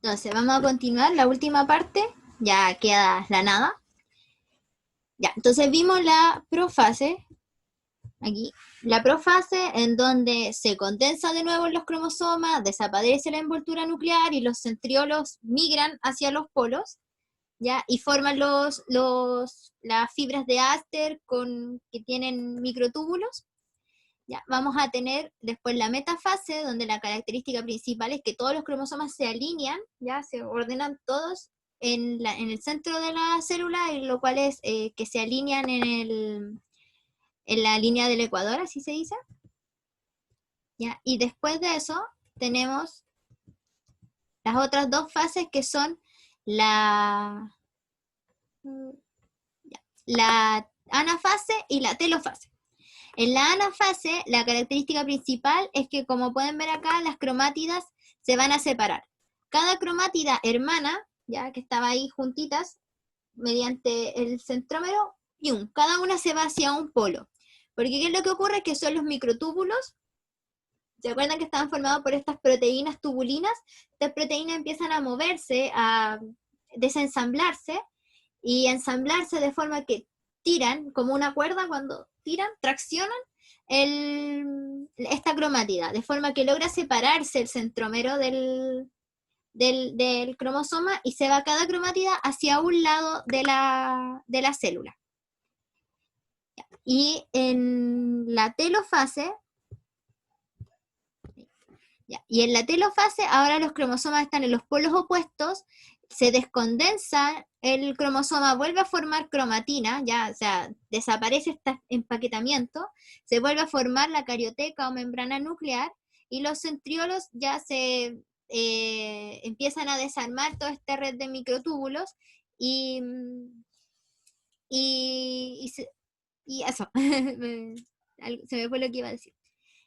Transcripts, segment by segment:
Entonces, vamos a continuar la última parte, ya queda la nada. Ya, entonces vimos la profase, aquí, la profase en donde se condensa de nuevo los cromosomas, desaparece la envoltura nuclear y los centriolos migran hacia los polos, ¿ya? Y forman las fibras de Aster que tienen microtúbulos. Ya, vamos a tener después la metafase, donde la característica principal es que todos los cromosomas se alinean, ya se ordenan todos en el centro de la célula, lo cual es que se alinean en la línea del ecuador, así se dice. ¿Ya? Y después de eso tenemos las otras dos fases que son la, la anafase y la telofase. En la anafase, la característica principal es que, como pueden ver acá, las cromátidas se van a separar. Cada cromátida hermana, ya que estaba ahí juntitas, mediante el centrómero, cada una se va hacia un polo. Porque ¿qué es lo que ocurre? Que son los microtúbulos. ¿Se acuerdan que estaban formados por estas proteínas tubulinas? Estas proteínas empiezan a moverse, a desensamblarse y ensamblarse de forma que tiran, como una cuerda, cuando tiran, traccionan esta cromátida, de forma que logra separarse el centrómero del cromosoma y se va cada cromátida hacia un lado de la célula. Y en la telofase, y en la telofase ahora los cromosomas están en los polos opuestos, se descondensa el cromosoma, vuelve a formar cromatina, ya, o sea, desaparece este empaquetamiento, se vuelve a formar la carioteca o membrana nuclear, y los centriolos ya se empiezan a desarmar toda esta red de microtúbulos, y, y, y eso, se me fue lo que iba a decir.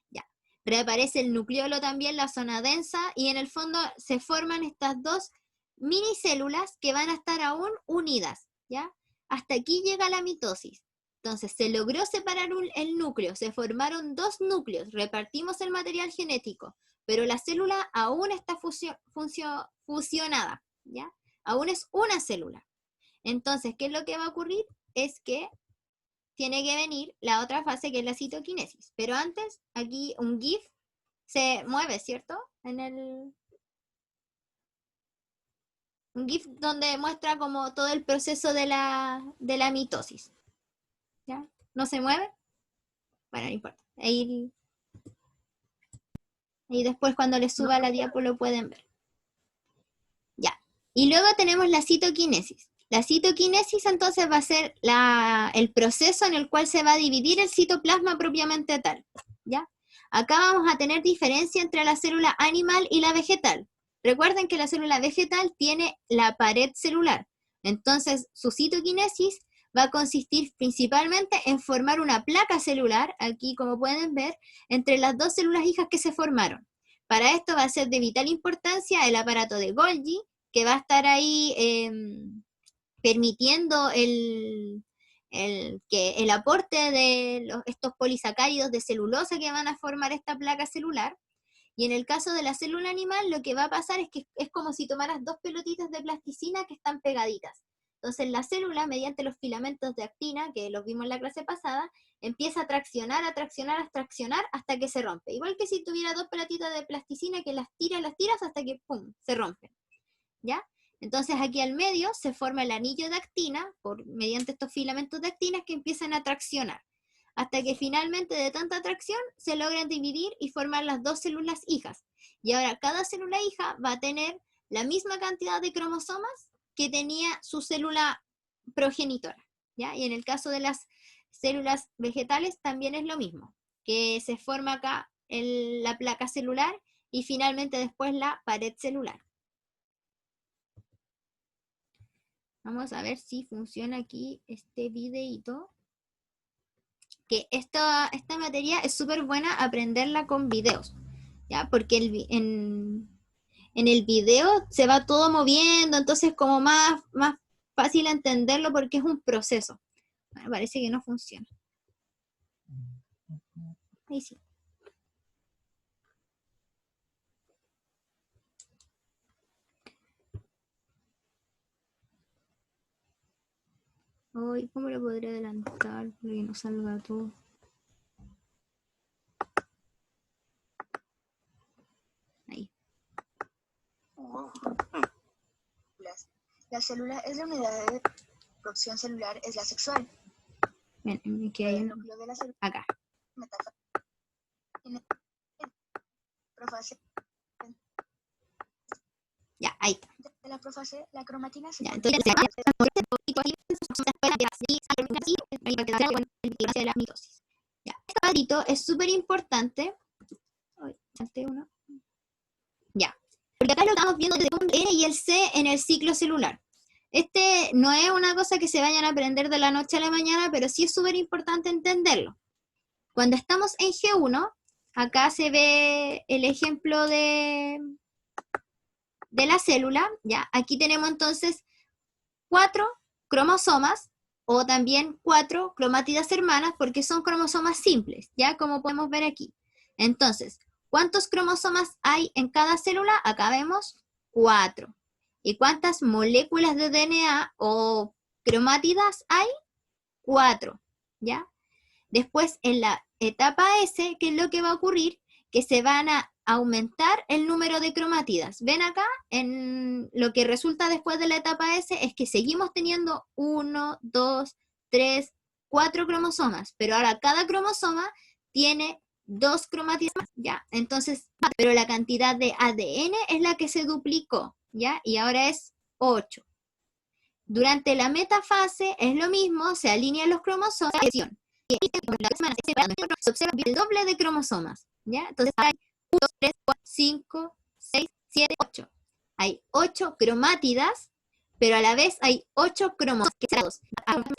Ya. Reaparece el nucleolo también, la zona densa, y en el fondo se forman estas dos minicélulas que van a estar aún unidas, ¿ya? Hasta aquí llega la mitosis. Entonces se logró separar el núcleo, se formaron dos núcleos, repartimos el material genético, pero la célula aún está fusionada, ¿ya? Aún es una célula. Entonces, ¿qué es lo que va a ocurrir? Es que tiene que venir la otra fase, que es la citoquinesis. Pero antes, aquí un GIF se mueve, ¿cierto? Un GIF donde muestra como todo el proceso de la mitosis. ¿Ya? ¿No se mueve? Bueno, no importa. Ahí después cuando les suba la diapo lo pueden ver. Ya. Y luego tenemos la citoquinesis. La citoquinesis entonces va a ser el proceso en el cual se va a dividir el citoplasma propiamente tal. ¿Ya? Acá vamos a tener diferencia entre la célula animal y la vegetal. Recuerden que la célula vegetal tiene la pared celular. Entonces, su citoquinesis va a consistir principalmente en formar una placa celular, aquí como pueden ver, entre las dos células hijas que se formaron. Para esto va a ser de vital importancia el aparato de Golgi, que va a estar ahí permitiendo que el aporte de estos polisacáridos de celulosa que van a formar esta placa celular. Y en el caso de la célula animal, lo que va a pasar es que es como si tomaras dos pelotitas de plasticina que están pegaditas. Entonces la célula, mediante los filamentos de actina, que los vimos en la clase pasada, empieza a traccionar, hasta que se rompe. Igual que si tuviera dos pelotitas de plasticina que las tiras hasta que ¡pum!, se rompen. ¿Ya? Entonces aquí al medio se forma el anillo de actina mediante estos filamentos de actinas que empiezan a traccionar, hasta que finalmente de tanta tracción se logran dividir y formar las dos células hijas. Y ahora cada célula hija va a tener la misma cantidad de cromosomas que tenía su célula progenitora, ¿ya? Y en el caso de las células vegetales también es lo mismo, que se forma acá la placa celular y finalmente después la pared celular. Vamos a ver si funciona aquí este videito. Que esta materia es súper buena aprenderla con videos, ¿ya? Porque en el video se va todo moviendo, entonces como más fácil entenderlo porque es un proceso. Bueno, parece que no funciona. Ahí sí. no salga todo. Ahí. La célula es la unidad de reproducción celular, es la sexual. Ven, que hay El núcleo de la célula. acá. Profase. Ya, ahí está. De la profase, la cromatina se Ya, encuentra entonces, en la mitosis. Ya, este cuadrito es súper importante. Salté uno. Ya, porque acá lo estamos viendo desde el N y el C en el ciclo celular. Este no es una cosa que se vayan a aprender de la noche a la mañana, pero sí es súper importante entenderlo. Cuando estamos en G1, acá se ve el ejemplo de la célula, ya, aquí tenemos entonces 4 cromosomas, o también 4 cromátidas hermanas, porque son cromosomas simples, ya, como podemos ver aquí. Entonces, ¿cuántos cromosomas hay en cada célula? Acá vemos 4. ¿Y cuántas moléculas de DNA o cromátidas hay? 4, ¿ya? Después, en la etapa S, ¿qué es lo que va a ocurrir? Que se van a aumentar el número de cromátidas. ¿Ven acá? En lo que resulta después de la etapa S es que seguimos teniendo 1, 2, 3, 4 cromosomas, pero ahora cada cromosoma tiene 2 cromátidas más, ¿ya? Entonces, pero la cantidad de ADN es la que se duplicó, ¿ya? Y ahora es 8. Durante la metafase es lo mismo, se alinean los cromosomas, se observa el doble de cromosomas, ¿ya? Entonces hay 1, 2, 3, 4, 5, 6, 7, 8. Hay 8 cromátidas, pero a la vez hay 8 cromosomas, que son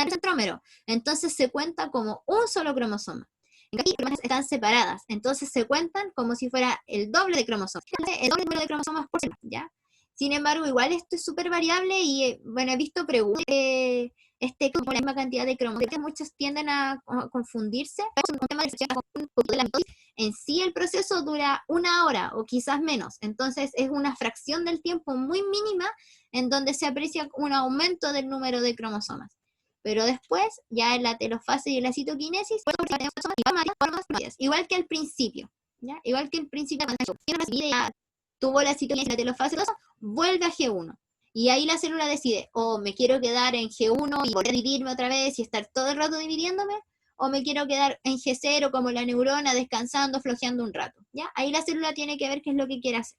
centrómero. Entonces se cuenta como un solo cromosoma. En cambio, las cromátidas están separadas, entonces se cuentan como si fuera el doble de cromosomas. El doble número de cromosomas por célula, ¿ya? Sin embargo, igual esto es súper variable y, bueno, he visto preguntas como la misma cantidad de cromosomas. Muchos tienden a confundirse. Es un tema de la mitosis. En sí el proceso dura 1 hora o quizás menos. Entonces es una fracción del tiempo muy mínima en donde se aprecia un aumento del número de cromosomas. Pero después, ya en la telofase y en la citoquinesis, igual que al principio. ¿Ya? Igual que el principio, cuando tuvo la citoquinesis y la telofase, vuelve a G1. Y ahí la célula decide, o me quiero quedar en G1 y volver a dividirme otra vez y estar todo el rato dividiéndome, o me quiero quedar en G0 como la neurona, descansando, flojeando un rato. ¿Ya? Ahí la célula tiene que ver qué es lo que quiere hacer.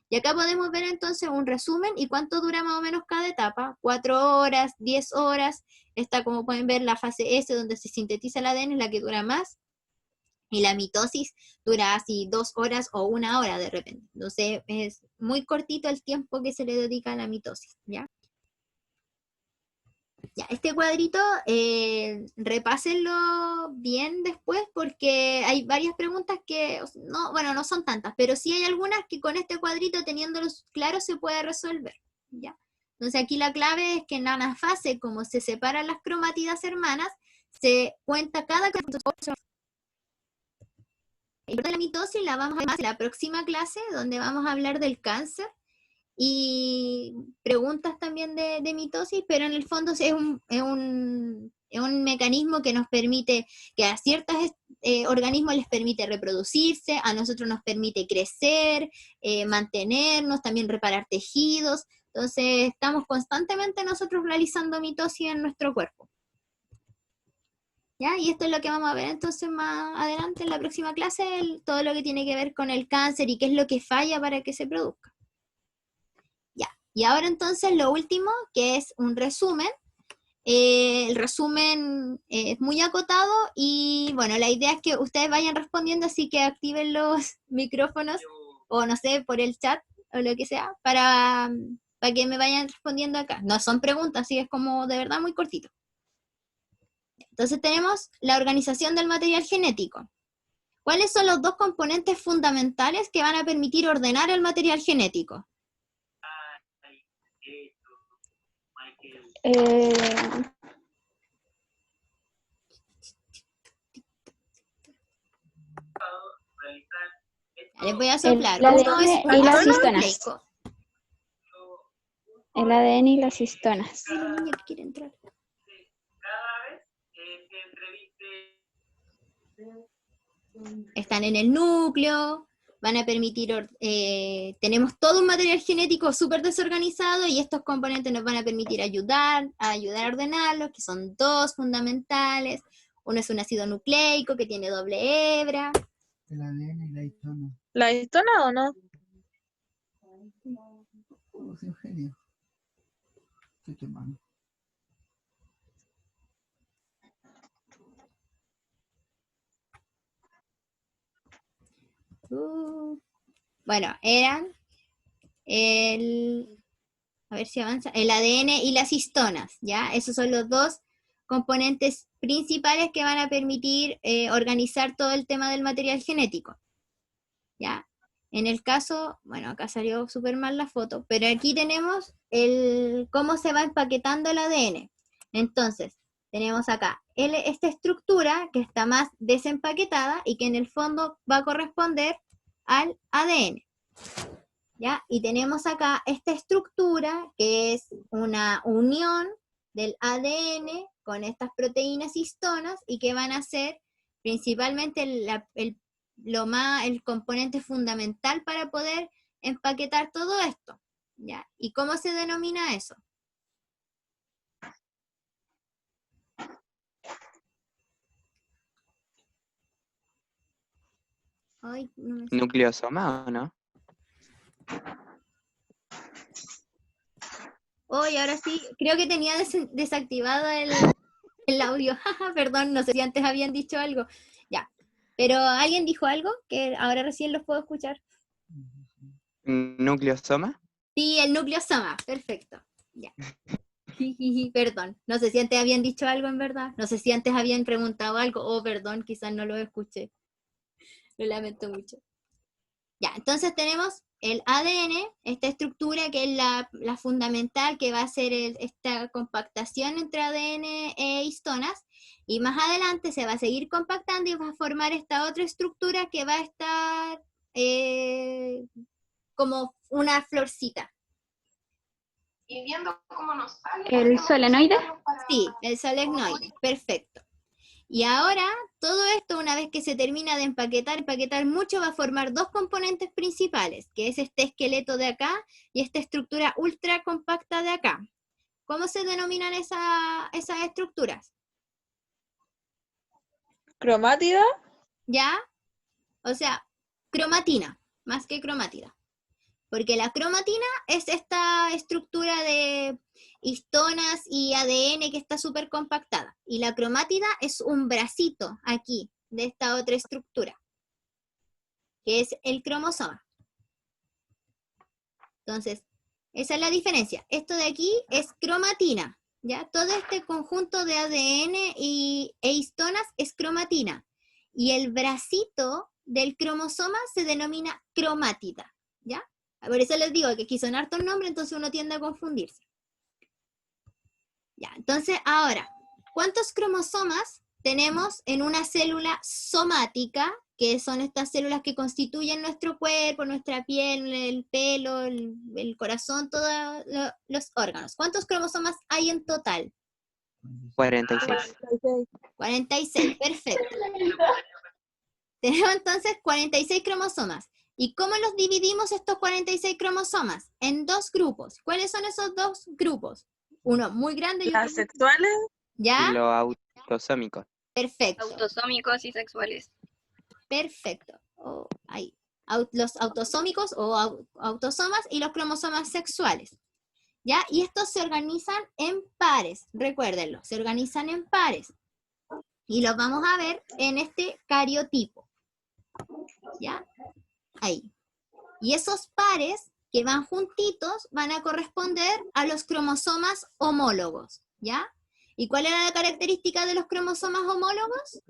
Y acá podemos ver entonces un resumen y cuánto dura más o menos cada etapa. 4 horas, 10 horas. Está, como pueden ver, la fase S, donde se sintetiza el ADN, es la que dura más. Y la mitosis dura así 2 horas o 1 hora de repente. Entonces es muy cortito el tiempo que se le dedica a la mitosis, ¿ya? Ya, este cuadrito, repásenlo bien después porque hay varias preguntas que, no, bueno, no son tantas, pero sí hay algunas que con este cuadrito, teniéndolos claros, se puede resolver, ¿ya? Entonces aquí la clave es que en anafase, como se separan las cromátidas hermanas, se cuenta cada cromátido. Y la mitosis la vamos a ver en la próxima clase, donde vamos a hablar del cáncer y preguntas también de mitosis, pero en el fondo es un mecanismo que nos permite, que a ciertos organismos les permite reproducirse, a nosotros nos permite crecer, mantenernos, también reparar tejidos. Entonces estamos constantemente nosotros realizando mitosis en nuestro cuerpo. ¿Ya? Y esto es lo que vamos a ver entonces más adelante en la próxima clase, todo lo que tiene que ver con el cáncer y qué es lo que falla para que se produzca. Ya, y ahora entonces lo último, que es un resumen. El resumen es muy acotado y bueno, la idea es que ustedes vayan respondiendo, así que activen los micrófonos o no sé, por el chat o lo que sea, para que me vayan respondiendo acá. No son preguntas, así es como de verdad muy cortito. Entonces tenemos la organización del material genético. ¿Cuáles son los 2 componentes fundamentales que van a permitir ordenar el material genético? Les voy a soplar. El ADN y las histonas. El ADN y las histonas. Ay, la niña que quiere entrar. Cada vez que se entreviste Están en el núcleo, van a permitir, tenemos todo un material genético súper desorganizado y estos componentes nos van a permitir ayudar a ordenarlos, que son dos fundamentales. Uno es un ácido nucleico que tiene doble hebra. El ADN y la histona. ¿La histona o no? Oh, soy un genio. Soy tu hermano. Bueno, eran a ver si avanza, el ADN y las histonas, ¿ya? Esos son los dos componentes principales que van a permitir organizar todo el tema del material genético, ¿ya? En el caso, bueno, acá salió súper mal la foto, pero aquí tenemos cómo se va empaquetando el ADN. Entonces, tenemos acá esta estructura que está más desempaquetada y que en el fondo va a corresponder al ADN, ¿ya? Y tenemos acá esta estructura que es una unión del ADN con estas proteínas histonas y que van a ser principalmente el componente fundamental para poder empaquetar todo esto, ¿ya? ¿Y cómo se denomina eso? Ay, no me... ¿Nucleosoma o no? Hoy ahora sí, creo que tenía desactivado el audio. Perdón, no sé si antes habían dicho algo. Ya. Pero ¿alguien dijo algo? Que ahora recién los puedo escuchar. ¿Nucleosoma? Sí, el nucleosoma. Perfecto. Ya. Perdón. No sé si antes habían dicho algo en verdad. No sé si antes habían preguntado algo. Oh, perdón, quizás no lo escuché. Lo lamento mucho. Ya, entonces tenemos el ADN, esta estructura que es la fundamental, que va a ser esta compactación entre ADN e histonas, y más adelante se va a seguir compactando y va a formar esta otra estructura que va a estar como una florcita. Y viendo cómo nos sale. ¿El solenoide? Sí, el solenoide, perfecto. Y ahora, todo esto, una vez que se termina de empaquetar mucho, va a formar dos componentes principales, que es este esqueleto de acá y esta estructura ultra compacta de acá. ¿Cómo se denominan esas estructuras? ¿Cromátida? ¿Ya? O sea, cromatina, más que cromatida. Porque la cromatina es esta estructura de histonas y ADN que está súper compactada. Y la cromátida es un bracito aquí, de esta otra estructura, que es el cromosoma. Entonces, esa es la diferencia. Esto de aquí es cromatina, ¿ya? Todo este conjunto de ADN e histonas es cromatina. Y el bracito del cromosoma se denomina cromátida, ¿ya? Por eso les digo que aquí son hartos nombres, entonces uno tiende a confundirse. Ya, entonces ahora, ¿cuántos cromosomas tenemos en una célula somática? Que son estas células que constituyen nuestro cuerpo, nuestra piel, el pelo, el corazón, todos los órganos. ¿Cuántos cromosomas hay en total? 46. 46, perfecto. Tenemos entonces 46 cromosomas. ¿Y cómo los dividimos estos 46 cromosomas? En dos grupos. ¿Cuáles son esos dos grupos? Uno muy grande y otro ¿Las sexuales? ¿ya? Y los autosómicos. Perfecto. Autosómicos y sexuales. Perfecto. Ahí. Los autosómicos o autosomas y los cromosomas sexuales. ¿Ya? Y estos se organizan en pares. Recuérdenlo, se organizan en pares. Y los vamos a ver en este cariotipo. ¿Ya? Ahí. Y esos pares que van juntitos van a corresponder a los cromosomas homólogos, ¿ya? ¿Y cuál era la característica de los cromosomas homólogos?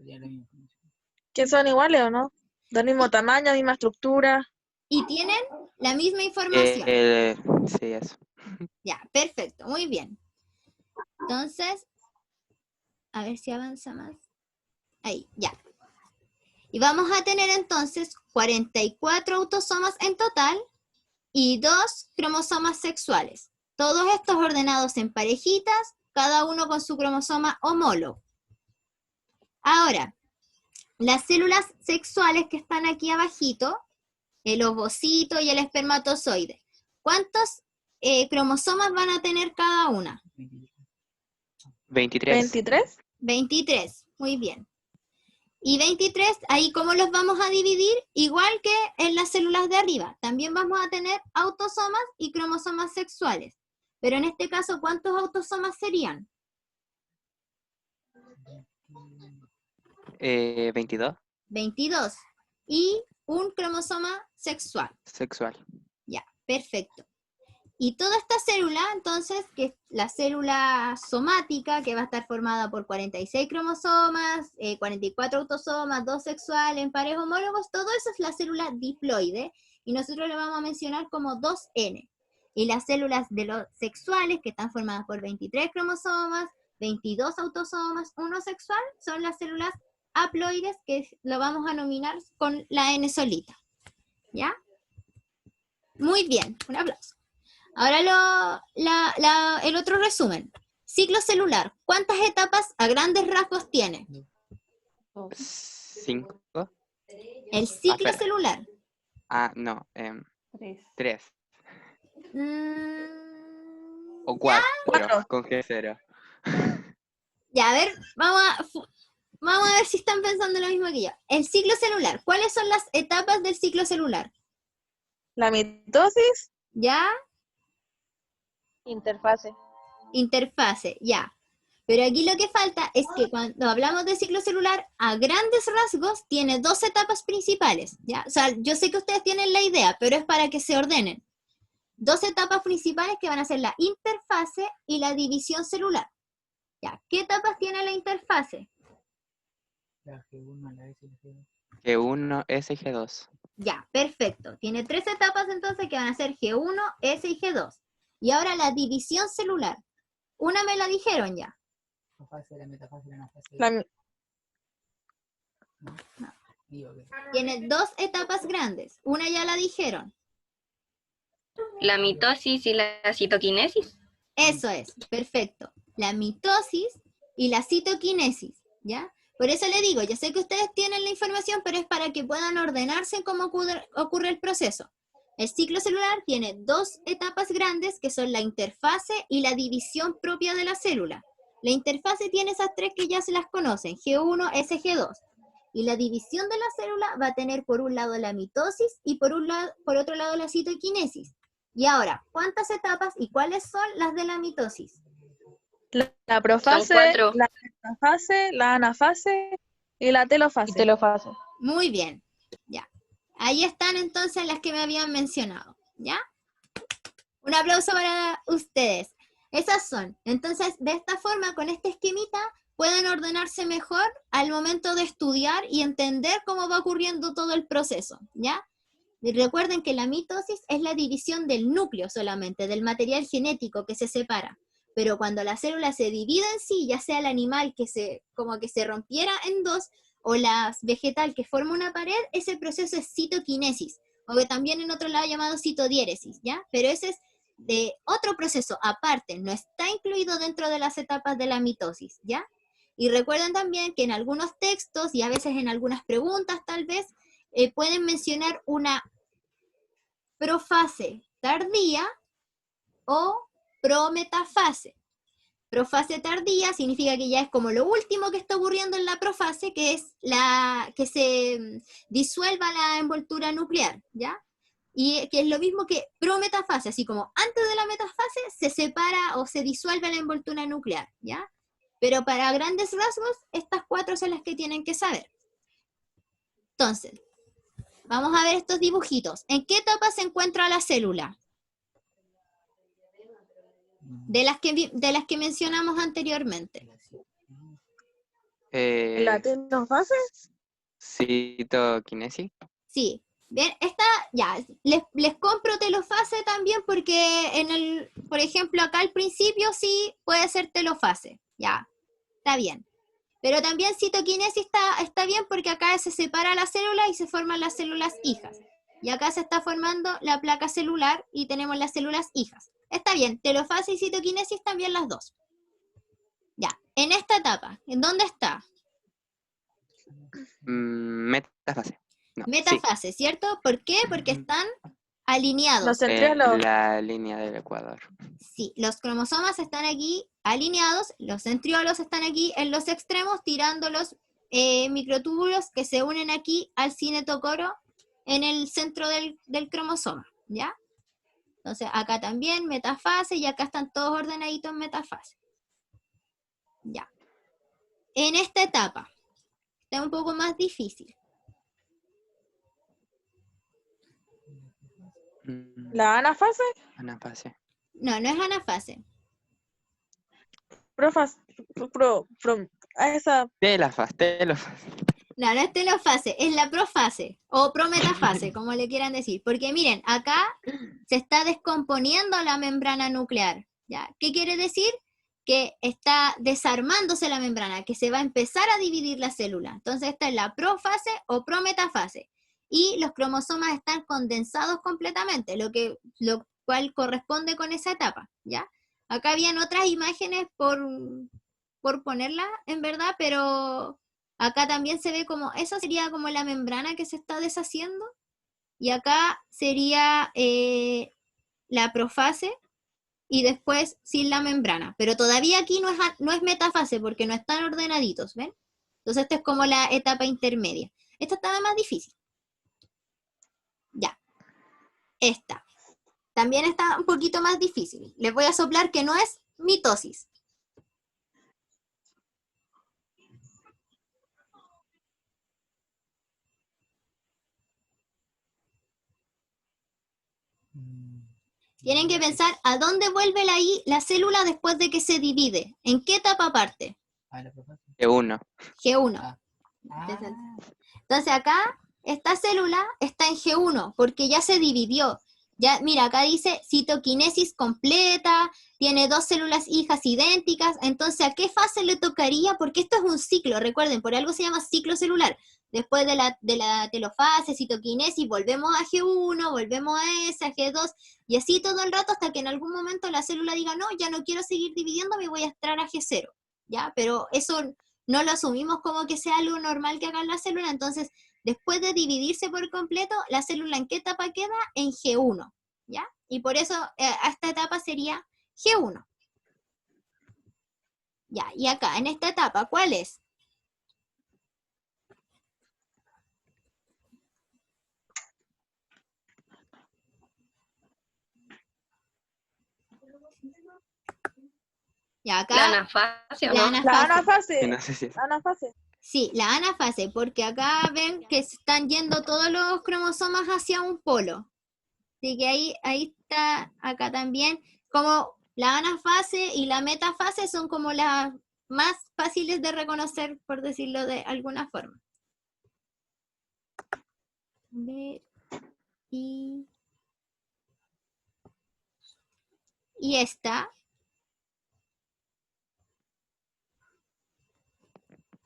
¿Que son iguales o no? ¿Del mismo tamaño, misma estructura? Y tienen la misma información. Sí, eso. Ya, perfecto, muy bien. Entonces, a ver si avanza más. Ahí, ya. Y vamos a tener entonces 44 autosomas en total y 2 cromosomas sexuales. Todos estos ordenados en parejitas, cada uno con su cromosoma homólogo. Ahora, las células sexuales que están aquí abajito, el ovocito y el espermatozoide. ¿Cuántos cromosomas van a tener cada una? 23. ¿23? 23, muy bien. Y 23, ahí ¿cómo los vamos a dividir? Igual que en las células de arriba. También vamos a tener autosomas y cromosomas sexuales. Pero en este caso, ¿cuántos autosomas serían? 22. 22. Y un cromosoma sexual. Sexual. Ya, perfecto. Y toda esta célula, entonces, que es la célula somática, que va a estar formada por 46 cromosomas, 44 autosomas, 2 sexuales, en pares homólogos, todo eso es la célula diploide, y nosotros le vamos a mencionar como 2N. Y las células de los sexuales, que están formadas por 23 cromosomas, 22 autosomas, 1 sexual, son las células haploides, que lo vamos a nominar con la N solita. ¿Ya? Muy bien, un aplauso. Ahora el otro resumen. Ciclo celular. ¿Cuántas etapas a grandes rasgos tiene? 5. El ciclo espera. celular. No. 3. 3. Mm, O 4. Cuatro. Con G0. ya, a ver, vamos a ver si están pensando lo mismo que yo. El ciclo celular. ¿Cuáles son las etapas del ciclo celular? La mitosis, ¿Ya? Interfase. Interfase, ya. Pero aquí lo que falta es que cuando hablamos de ciclo celular, a grandes rasgos tiene 2 etapas principales, ¿ya? O sea, yo sé que ustedes tienen la idea, pero es para que se ordenen. 2 etapas principales que van a ser la interfase y la división celular. ¿Ya? ¿Qué etapas tiene la interfase? La G1, la S y la G2. G1, S y G2. Ya, perfecto. Tiene 3 etapas entonces que van a ser G1, S y G2. Y ahora la división celular. Una me la dijeron ya. La fase, la metafase, la anafase. la, Digo que Tiene 2 etapas grandes. Una ya la dijeron. La mitosis y la citoquinesis. Eso es, perfecto. La mitosis y la citoquinesis, ¿ya? Por eso le digo, yo sé que ustedes tienen la información, pero es para que puedan ordenarse en cómo ocurre el proceso. El ciclo celular tiene 2 etapas grandes, que son la interfase y la división propia de la célula. La interfase tiene esas 3 que ya se las conocen, G1, S, G2. Y la división de la célula va a tener por un lado la mitosis y por otro lado la citoquinesis. Y ahora, ¿cuántas etapas y cuáles son las de la mitosis? la profase, Son 4. la metafase, la anafase y la telofase. Y telofase. Muy bien, ya. Ahí están entonces las que me habían mencionado, ¿ya? Un aplauso para ustedes. Esas son. Entonces, de esta forma, con este esquemita, pueden ordenarse mejor al momento de estudiar y entender cómo va ocurriendo todo el proceso, ¿ya? Y recuerden que la mitosis es la división del núcleo solamente, del material genético que se separa. Pero cuando la célula se divide en sí, ya sea el animal como que se rompiera en 2, o la vegetal que forma una pared, ese proceso es citoquinesis, o que también en otro lado llamado citodiéresis, ¿ya? Pero ese es de otro proceso aparte, no está incluido dentro de las etapas de la mitosis, ¿ya? Y recuerden también que en algunos textos y a veces en algunas preguntas tal vez, pueden mencionar una profase tardía o prometafase. Profase tardía significa que ya es como lo último que está ocurriendo en la profase, que es que se disuelva la envoltura nuclear, ¿ya? Y que es lo mismo que prometafase, así como antes de la metafase se separa o se disuelve la envoltura nuclear, ¿ya? Pero para grandes rasgos, estas 4 son las que tienen que saber. Entonces, vamos a ver estos dibujitos. ¿En qué etapa se encuentra la célula? De las que mencionamos anteriormente. ¿La telofase? Citoquinesis. Sí. Bien, esta ya, les compro telofase también porque por ejemplo, acá al principio sí puede ser telofase. Ya, está bien. Pero también citoquinesis está bien porque acá se separa la célula y se forman las células hijas. Y acá se está formando la placa celular y tenemos las células hijas. Está bien, telofase y citoquinesis también las 2. Ya, en esta etapa, ¿en dónde está? Metafase. No, sí. Metafase, ¿cierto? ¿Por qué? Porque están alineados. Los centriolos. La línea del ecuador. Sí, los cromosomas están aquí alineados, los centriolos están aquí en los extremos tirando los microtúbulos que se unen aquí al cinetocoro en el centro del cromosoma, ¿ya? Entonces acá también metafase y acá están todos ordenaditos en metafase. Ya. En esta etapa, está un poco más difícil. ¿La anafase? Anafase. No, no es anafase. Profas, esa. Telofase. No, no es telofase, es la profase o prometafase, como le quieran decir. Porque miren, acá se está descomponiendo la membrana nuclear. ¿Ya? ¿Qué quiere decir? Que está desarmándose la membrana, que se va a empezar a dividir la célula. Entonces esta es la profase o prometafase. Y los cromosomas están condensados completamente, lo cual corresponde con esa etapa. ¿Ya? Acá habían otras imágenes por ponerlas, en verdad, pero acá también se ve como, eso sería como la membrana que se está deshaciendo, y acá sería la profase, y después sin la membrana. Pero todavía aquí no es metafase, porque no están ordenaditos, ¿ven? Entonces esta es como la etapa intermedia. Esta estaba más difícil. Ya. Esta. También está un poquito más difícil. Les voy a soplar que no es mitosis. Tienen que pensar a dónde vuelve la célula después de que se divide. ¿En qué etapa parte? G1. G1. Entonces acá, esta célula está en G1 porque ya se dividió. Ya, mira, acá dice citoquinesis completa, tiene 2 células hijas idénticas. Entonces, ¿a qué fase le tocaría? Porque esto es un ciclo, recuerden, por algo se llama ciclo celular. Después de la telofase, citoquinesis, volvemos a G1, volvemos a S, a G2, y así todo el rato hasta que en algún momento la célula diga, no, ya no quiero seguir dividiendo, me voy a entrar a G0, ¿ya? Pero eso no lo asumimos como que sea algo normal que haga la célula. Entonces, después de dividirse por completo, ¿la célula en qué etapa queda? En G1, ¿ya? Y por eso a esta etapa sería G1. Ya, y acá, en esta etapa, ¿cuál es? Ya, acá, La anafase, ¿o la no? anafase. La anafase. Que no sé si es. Anafase. Sí, la anafase, porque acá ven que se están yendo todos los cromosomas hacia un polo. Así que ahí está, acá también, como la anafase y la metafase son como las más fáciles de reconocer, por decirlo de alguna forma. A ver, y esta,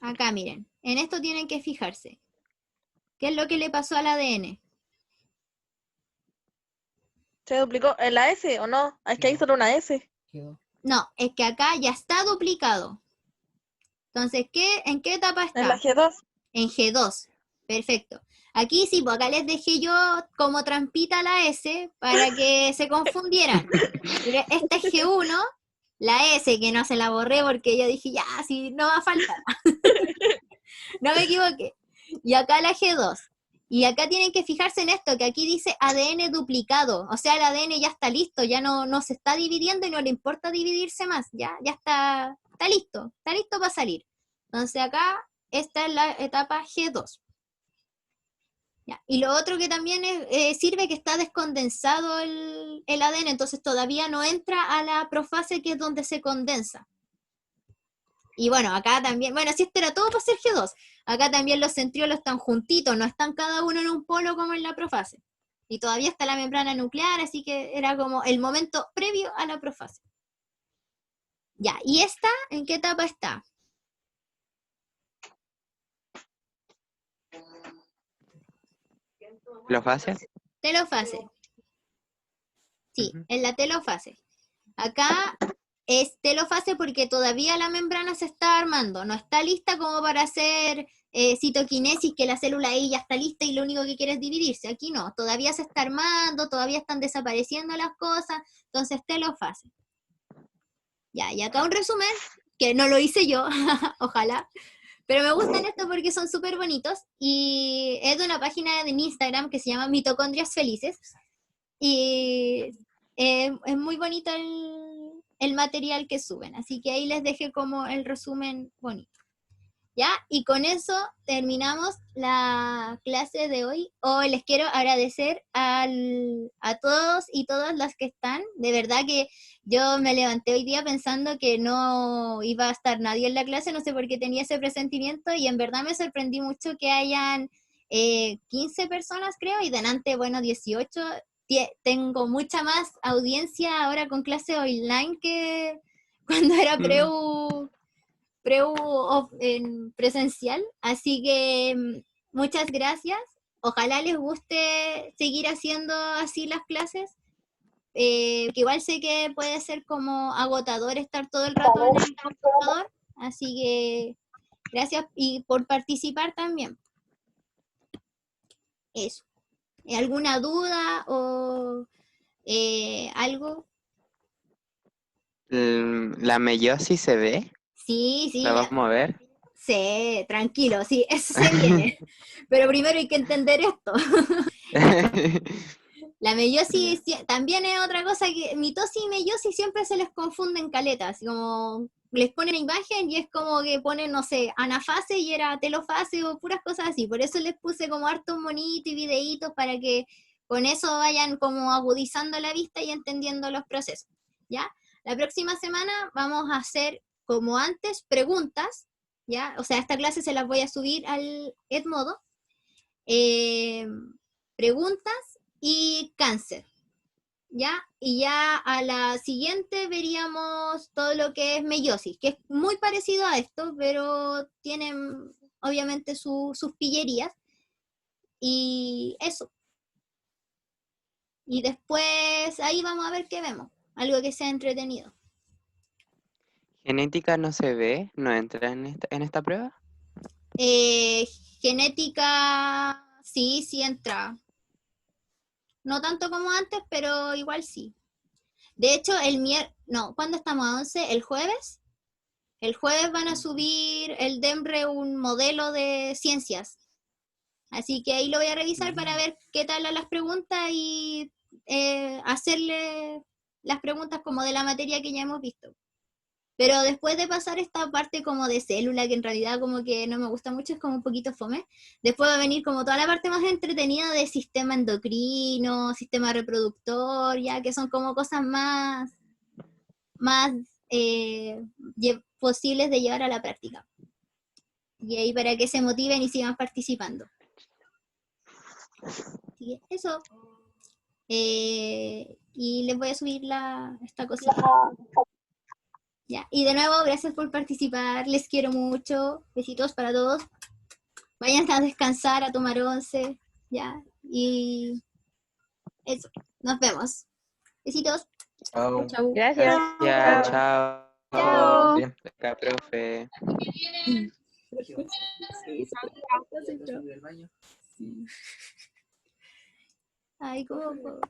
acá miren, en esto tienen que fijarse. ¿Qué es lo que le pasó al ADN? ¿Se duplicó en la S o no? Es que ahí solo una S. Quedó. No, es que acá ya está duplicado. Entonces, ¿en qué etapa está? En la G2. En G2. Perfecto. Aquí sí, pues acá les dejé yo como trampita la S para que se confundieran. Pero esta es G1, la S que no se la borré porque yo dije, ya, sí, no va a faltar. No me equivoqué. Y acá la G2. Y acá tienen que fijarse en esto, que aquí dice ADN duplicado. O sea, el ADN ya está listo, ya no se está dividiendo y no le importa dividirse más. Ya está listo para salir. Entonces acá, esta es la etapa G2. Ya. Y lo otro que también sirve que está descondensado el ADN, entonces todavía no entra a la profase, que es donde se condensa. Y bueno, acá también, bueno, si esto era todo para ser G2, acá también los centriolos están juntitos, no están cada uno en un polo como en la profase. Y todavía está la membrana nuclear, así que era como el momento previo a la profase. Ya, ¿y esta en qué etapa está? ¿Telofase? Telofase. Sí, Ujú. en la telofase. Acá es telofase porque todavía la membrana se está armando, no está lista como para ser citoquinesis, que la célula ahí ya está lista y lo único que quiere es dividirse. Aquí no, todavía se está armando, todavía están desapareciendo las cosas, entonces telofase. Ya, y acá un resumen, que no lo hice yo, ojalá, pero me gustan estos porque son súper bonitos, y es de una página en Instagram que se llama Mitocondrias Felices, y es muy bonito el material que suben, así que ahí les dejé como el resumen bonito. ¿Ya? Y con eso terminamos la clase de hoy. Hoy les quiero agradecer a todos y todas las que están. De verdad que yo me levanté hoy día pensando que no iba a estar nadie en la clase, no sé por qué tenía ese presentimiento, y en verdad me sorprendí mucho que hayan 15 personas, creo, y delante, bueno, 18. Tengo mucha más audiencia ahora con clase online que cuando era en presencial, así que muchas gracias. Ojalá les guste seguir haciendo así las clases, que igual sé que puede ser como agotador estar todo el rato en el computador, así que gracias y por participar también. Eso. ¿Alguna duda o algo? ¿La meiosis se ve? Sí, ¿La vamos a ver? sí, tranquilo, sí, eso se viene. Pero primero hay que entender esto. La meiosis también es otra cosa que mitosis y meiosis siempre se les confunden caletas, como les ponen imagen y es como que ponen, no sé, anafase y era telofase o puras cosas así. Por eso les puse como hartos monitos y videitos para que con eso vayan como agudizando la vista y entendiendo los procesos, ¿ya? La próxima semana vamos a hacer, como antes, preguntas, ¿ya? O sea, esta clase se las voy a subir al Edmodo. Preguntas y cáncer, ¿ya? Y ya a la siguiente veríamos todo lo que es meiosis, que es muy parecido a esto, pero tienen obviamente sus pillerías. Y eso. Y después ahí vamos a ver qué vemos. Algo que sea entretenido. ¿Genética no se ve? ¿No entra en esta prueba? Genética, sí entra. No tanto como antes, pero igual sí. De hecho, ¿cuándo estamos? ¿A 11? ¿El jueves? El jueves van a subir el DEMRE un modelo de ciencias. Así que ahí lo voy a revisar para ver qué tal las preguntas y hacerle las preguntas como de la materia que ya hemos visto. Pero después de pasar esta parte como de célula, que en realidad como que no me gusta mucho, es como un poquito fome, después va a venir como toda la parte más entretenida de sistema endocrino, sistema reproductor, ya que son como cosas más posibles de llevar a la práctica. Y ahí para que se motiven y sigan participando. Así que eso. Y les voy a subir esta cosita. Ya. Y de nuevo, gracias por participar. Les quiero mucho. Besitos para todos. Vayan a descansar, a tomar once. Ya. Y eso. Nos vemos. Besitos. Chao. Chau. Gracias. Ya, chao. Chao. Acá, profe. Ay, ¿cómo puedo?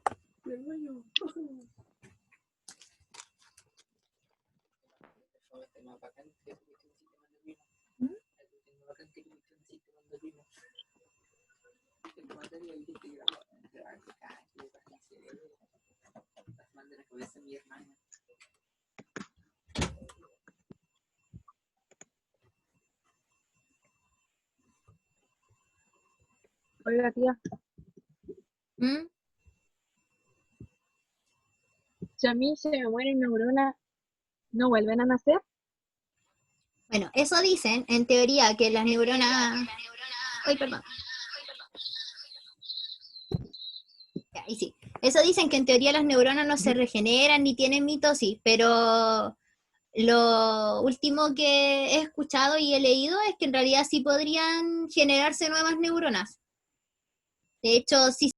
Oiga, tía, ¿Mm? si a mí se me mueren neuronas, ¿no vuelven a nacer? Bueno, eso dicen, en teoría, que las neuronas... Ay, perdón. Ya, ahí sí. Eso dicen que en teoría las neuronas no se regeneran ni tienen mitosis, pero lo último que he escuchado y he leído es que en realidad sí podrían generarse nuevas neuronas. De hecho, sí